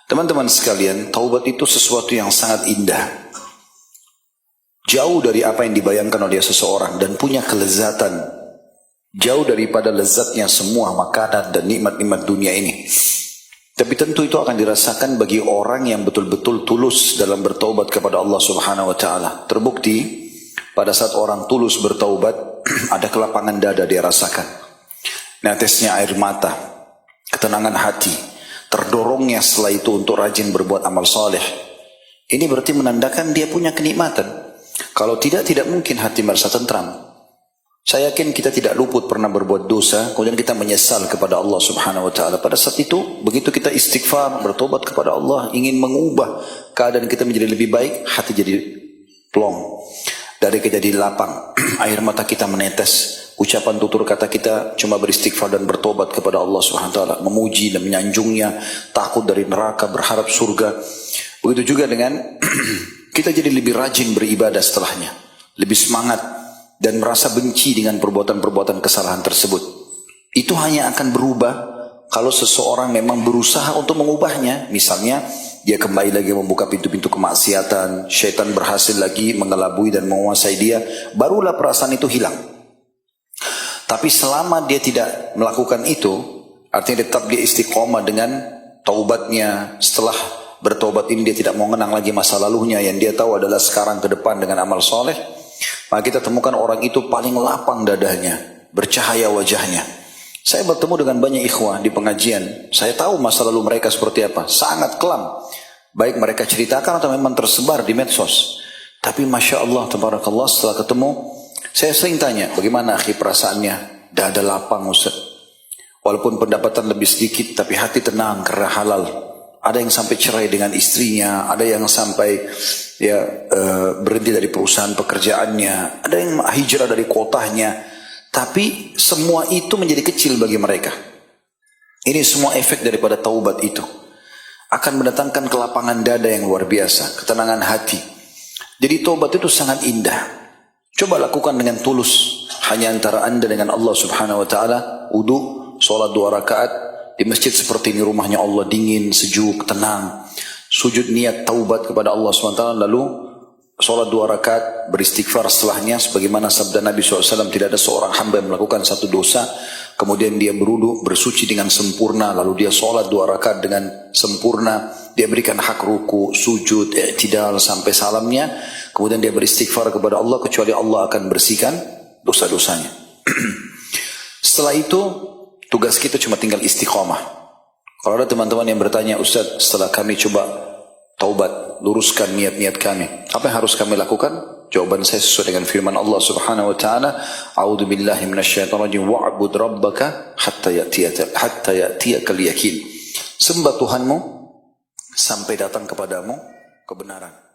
Teman-teman sekalian, taubat itu sesuatu yang sangat indah. Jauh dari apa yang dibayangkan oleh seseorang dan punya kelezatan. Jauh daripada lezatnya semua makanan dan nikmat-nikmat dunia ini. Tapi tentu itu akan dirasakan bagi orang yang betul-betul tulus dalam bertaubat kepada Allah Subhanahu wa taala. Terbukti pada saat orang tulus bertaubat, ada kelapangan dada dia rasakan. Netesnya air mata, ketenangan hati, terdorongnya setelah itu untuk rajin berbuat amal saleh. Ini berarti menandakan dia punya kenikmatan. Kalau tidak mungkin hati merasa tentram. Saya yakin kita tidak luput pernah berbuat dosa, kemudian kita menyesal kepada Allah Subhanahu wa taala. Pada saat itu, begitu kita istighfar, bertobat kepada Allah, ingin mengubah keadaan kita menjadi lebih baik, hati jadi plong. Dari kejadian lapang, air mata kita menetes. Ucapan tutur kata kita cuma beristighfar dan bertobat kepada Allah Subhanahu wa taala, memuji dan menyanjungnya, takut dari neraka, berharap surga. Begitu juga dengan kita jadi lebih rajin beribadah setelahnya, lebih semangat dan merasa benci dengan perbuatan-perbuatan kesalahan tersebut. Itu hanya akan berubah kalau seseorang memang berusaha untuk mengubahnya. Misalnya dia kembali lagi membuka pintu-pintu kemaksiatan, syaitan berhasil lagi mengelabui dan menguasai dia, barulah perasaan itu hilang. Tapi selama dia tidak melakukan itu, artinya tetap dia istiqomah dengan taubatnya. Setelah bertaubat ini dia tidak mau mengenang lagi masa lalunya, yang dia tahu adalah sekarang ke depan dengan amal soleh, maka kita temukan orang itu paling lapang dadanya, bercahaya wajahnya. Saya bertemu dengan banyak ikhwah di pengajian, saya tahu masa lalu mereka seperti apa, sangat kelam. Baik mereka ceritakan atau memang tersebar di medsos. Tapi Masya Allah, tabarakallah, setelah ketemu, saya sering tanya, bagaimana akhi perasaannya? Dada lapang Ustaz. Walaupun pendapatan lebih sedikit, tapi hati tenang karena halal. Ada yang sampai cerai dengan istrinya, ada yang sampai berhenti dari perusahaan pekerjaannya, ada yang hijrah dari kotanya. Tapi semua itu menjadi kecil bagi mereka. Ini semua efek daripada taubat itu. Akan mendatangkan kelapangan dada yang luar biasa, ketenangan hati. Jadi taubat itu sangat indah. Coba lakukan dengan tulus, hanya antara anda dengan Allah Subhanahu wa taala. Wudu, sholat 2 rakaat di masjid seperti ini, rumahnya Allah dingin, sejuk, tenang. Sujud niat taubat kepada Allah Subhanahu wa taala, lalu sholat 2 rakaat, beristighfar setelahnya, sebagaimana sabda Nabi SAW, tidak ada seorang hamba yang melakukan satu dosa, kemudian dia berwudu, bersuci dengan sempurna, lalu dia sholat 2 rakaat dengan sempurna, dia berikan hak ruku, sujud, i'tidal sampai salamnya, kemudian dia beristighfar kepada Allah, kecuali Allah akan bersihkan dosa-dosanya. Setelah itu, tugas kita cuma tinggal istiqomah. Kalau ada teman-teman yang bertanya, Ustaz, setelah kami coba taubat, luruskan niat-niat kami, apa yang harus kami lakukan? Jawaban saya sesuai dengan firman Allah Subhanahu wa taala, A'udzu billahi minasyaitonir rajim, wa'bud rabbaka hatta ya'tiyakal yakin. Sembah Tuhanmu sampai datang kepadamu kebenaran.